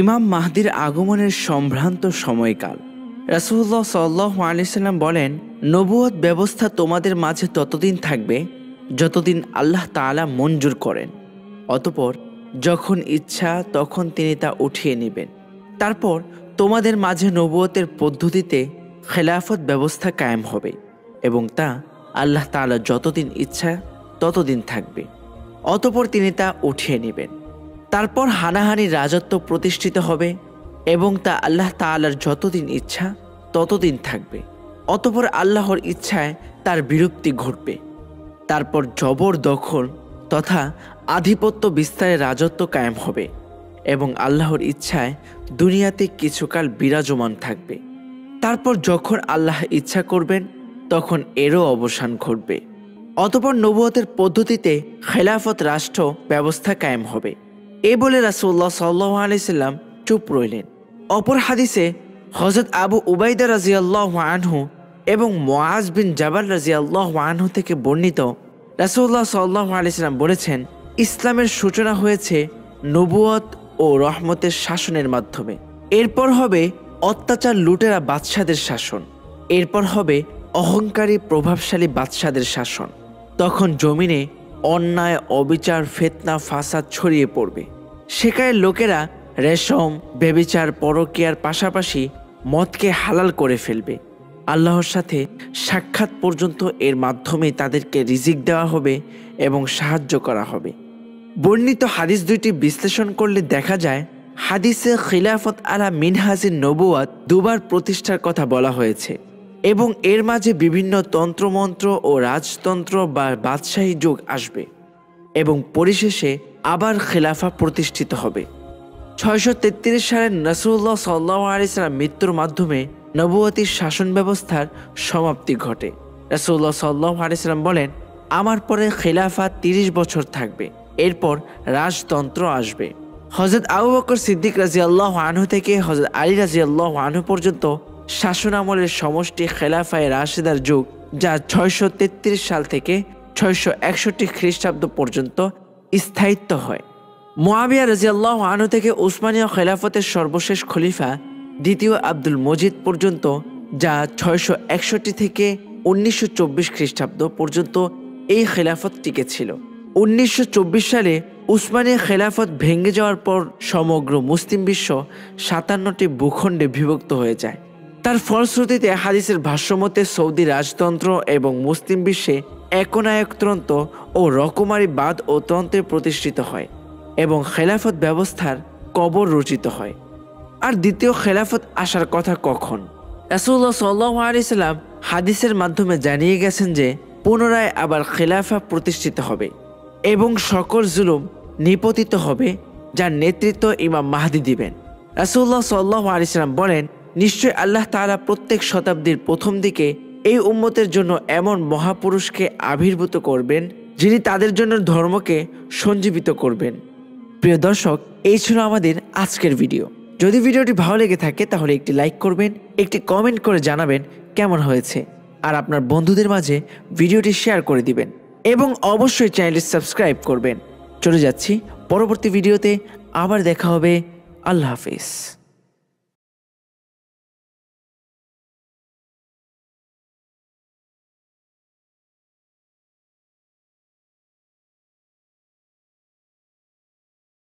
ইমাম মাহদির আগমনের সম্ভ্রান্ত সময়কাল। রাসূলুল্লাহ সাল্লাল্লাহু আলাইহি সাল্লাম বলেন, নবুয়ত ব্যবস্থা তোমাদের মাঝে ততদিন থাকবে যতদিন আল্লাহ তাআলা মঞ্জুর করেন। অতঃপর যখন ইচ্ছা তখন তিনি তা উঠিয়ে নেবেন। তারপর তোমাদের মাঝে নবুয়তের পদ্ধতিতে খেলাফত ব্যবস্থা কায়েম হবে এবং তা আল্লাহ তাআলা যতদিন ইচ্ছা ততদিন থাকবে। অতঃপর তিনি তা উঠিয়ে নেবেন। তারপর হানাহানি রাজত্ব প্রতিষ্ঠিত হবে এবং তা আল্লাহ তাআলার যতদিন ইচ্ছা ততদিন থাকবে। অতঃপর আল্লাহর ইচ্ছায় তার বিরক্তি ঘটবে। তারপর জবর দখল তথা আধিপত্য বিস্তারে রাজত্ব কায়েম হবে এবং আল্লাহর ইচ্ছায় দুনিয়াতে কিছুকাল বিরাজমান থাকবে। তারপর যখন আল্লাহ ইচ্ছা করবেন তখন এরও অবসান ঘটবে। অতঃপর নবুয়তের পদ্ধতিতে খেলাফত রাষ্ট্র ব্যবস্থা কায়েম হবে। এ বলে রাসূলুল্লাহ সাল্লাল্লাহু আলাইহি সাল্লাম চুপ রইলেন। অপর হাদিসে হযরত আবু উবাইদা রাদিয়াল্লাহু আনহু এবং মুআজ বিন জাবাল রাদিয়াল্লাহু আনহু থেকে বর্ণিত, রাসূলুল্লাহ সাল্লাল্লাহু আলাইহি সাল্লাম বলেছেন, ইসলামের সূচনা হয়েছে নবুয়ত ও রহমতের শাসনের মাধ্যমে। এরপর হবে অত্যাচার লুটেরা বাদশাদের শাসন। এরপর হবে অহংকারী প্রভাবশালী বাদশাদের শাসন। তখন জমিনে অন্যায়, অবিচার, ফিতনা, ফাসাদ ছড়িয়ে পড়বে। সেখানে লোকেরা রেশম, ব্যভিচার, পরকীয়ার পাশাপাশি মদকে হালাল করে ফেলবে। আল্লাহর সাথে সাক্ষাৎ পর্যন্ত এর মাধ্যমে তাদেরকে রিজিক দেওয়া হবে এবং সাহায্য করা হবে। বর্ণিত হাদিস দুইটি বিশ্লেষণ করলে দেখা যায়, হাদিসে খিলাফত আলা মিনহাজিন নবুয়াত দুবার প্রতিষ্ঠার কথা বলা হয়েছে এবং এর মাঝে বিভিন্ন তন্ত্রমন্ত্র ও রাজতন্ত্র বা বাদশাহী যুগ আসবে এবং পরিশেষে আবার খেলাফা প্রতিষ্ঠিত হবে। 633 সালে রাসূলুল্লাহ সাল্লাল্লাহু আলাইহি সাল্লাম মৃত্যুর মাধ্যমে নবুয়তির শাসন ব্যবস্থার সমাপ্তি ঘটে। রাসূলুল্লাহ সাল্লাল্লাহু আলাইহি সাল্লাম বলেন, আমার পরে খেলাফা 30 বছর থাকবে, এরপর রাজতন্ত্র আসবে। হযরত আবু বকর সিদ্দিক রাদিয়াল্লাহু আনহু থেকে হযরত আলী রাদিয়াল্লাহু আনহু পর্যন্ত শাসন আমলের সমষ্টি খেলাফায়ে রাশিদার যুগ, যা 633 সাল থেকে 661 খ্রিস্টাব্দ পর্যন্ত স্থায়িত্ব হয়। মুআবিয়া রাদিয়াল্লাহু আনহু থেকে উসমানীয় খেলাফতের সর্বশেষ খলিফা দ্বিতীয় আব্দুল মজিদ পর্যন্ত, যা 661 থেকে 1924 খ্রিস্টাব্দ পর্যন্ত এই খেলাফত টিকেছিল। 1924 সালে উসমানী খেলাফত ভেঙে যাওয়ার পর সমগ্র মুসলিম বিশ্ব 57টি ভূখণ্ডে বিভক্ত হয়ে যায়। তার ফলশ্রুতিতে হাদিসের ভাষ্যমতে সৌদি রাজতন্ত্র এবং মুসলিম বিশ্বে একনায়কতন্ত্র ও রকমারিবাদ ও তন্ত্রে প্রতিষ্ঠিত হয় এবং খেলাফত ব্যবস্থার কবর রচিত হয়। আর দ্বিতীয় খেলাফত আসার কথা কখন? রাসূলুল্লাহ সাল্লাল্লাহু আলাইহি সাল্লাম হাদিসের মাধ্যমে জানিয়ে গেছেন যে পুনরায় আবার খেলাফা প্রতিষ্ঠিত হবে এবং সকল জুলুম নিপতিত হবে, যার নেতৃত্ব ইমাম মাহদি দিবেন। রাসূলুল্লাহ সাল্লাল্লাহু আলাইহি সাল্লাম বলেন, নিশ্চয় আল্লাহ তাআলা প্রত্যেক শতাব্দীর প্রথম দিকে এই উম্মতের জন্য এমন মহাপুরুষকে আবির্ভূত করবেন যিনি তাদের জন্য ধর্মকে সঞ্জীবিত করবেন। প্রিয় দর্শক, এই ছিল আমাদের আজকের ভিডিও। যদি ভিডিওটি ভালো লেগে থাকে তাহলে একটি লাইক করবেন, একটি কমেন্ট করে জানাবেন কেমন হয়েছে, আর আপনার বন্ধুদের মাঝে ভিডিওটি শেয়ার করে দিবেন এবং অবশ্যই চ্যানেলটি সাবস্ক্রাইব করবেন। চলে যাচ্ছি পরবর্তী ভিডিওতে, আবার দেখা হবে। আল্লাহ হাফেজ।